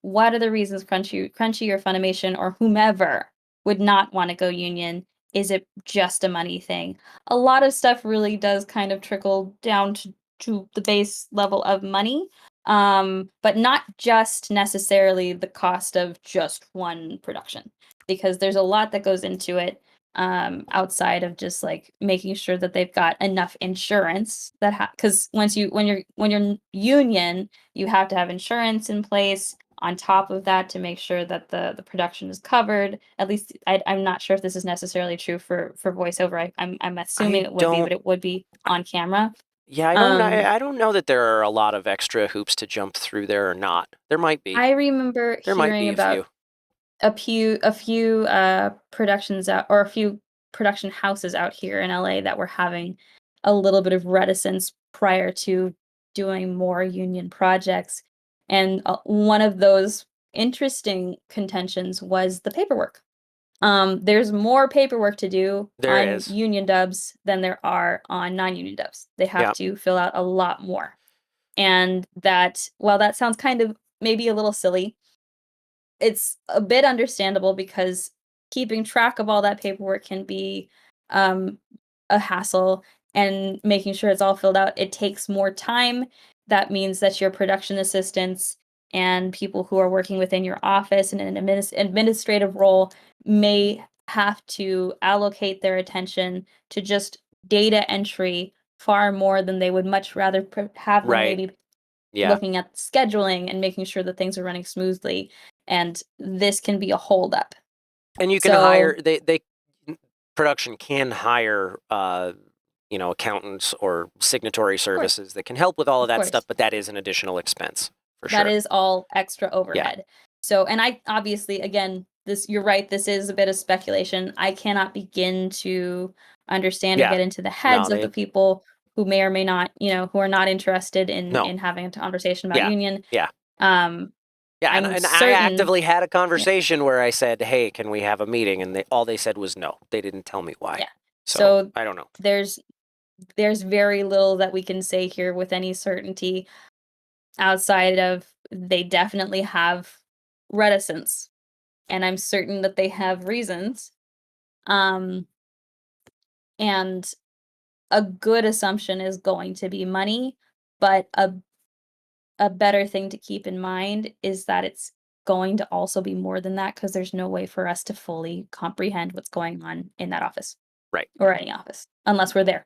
what are the reasons Crunchy or Funimation or whomever would not want to go union? Is it just a money thing? A lot of stuff really does kind of trickle down to the base level of money, but not just necessarily the cost of just one production, because there's a lot that goes into it, outside of just like making sure that they've got enough insurance that because when you're union, you have to have insurance in place on top of that to make sure that the production is covered. At least I'm not sure if this is necessarily true for voiceover. I'm assuming I it would be, but don't. it would be on camera. Yeah, I don't. Um, I don't know that there are a lot of extra hoops to jump through there or not. There might be. I remember There might hearing be a about few. a few productions out, or a few production houses out here in LA that were having a little bit of reticence prior to doing more union projects. And one of those interesting contentions was the paperwork. There's more paperwork to do There on is. union dubs than there are on non-union dubs. They have Yeah. to fill out a lot more. And that, while that sounds kind of maybe a little silly, it's a bit understandable because keeping track of all that paperwork can be, um, a hassle, and making sure it's all filled out, it takes more time. That means that your production assistants and people who are working within your office in an administrative role may have to allocate their attention to just data entry far more than they would much rather have them Right. maybe Yeah. looking at scheduling and making sure that things are running smoothly, and this can be a holdup. And you can So, hire. They production can hire. Accountants or signatory of course, services that can help with all of of that stuff, course, but that is an additional expense for that sure. is all extra Yeah. overhead. So, and I obviously, again, this, you're right, this is a bit of speculation. I cannot begin to understand or Yeah. get into the No, heads of the they people who may or may not, who are not interested in no. having a conversation about Yeah. union. Yeah. Um, Yeah, and, I'm and I certain, actively had a yeah, conversation where I said, "Hey, can we have a meeting?" And all they said was no. They didn't tell me why. yeah. So So I don't know. there's there's very little that we can say here with any certainty, outside of they definitely have reticence, and I'm certain that they have reasons. Um, and a good assumption is going to be money, but a better thing to keep in mind is that it's going to also be more than that, because there's no way for us to fully comprehend what's going on in that office Right. or any office unless we're there.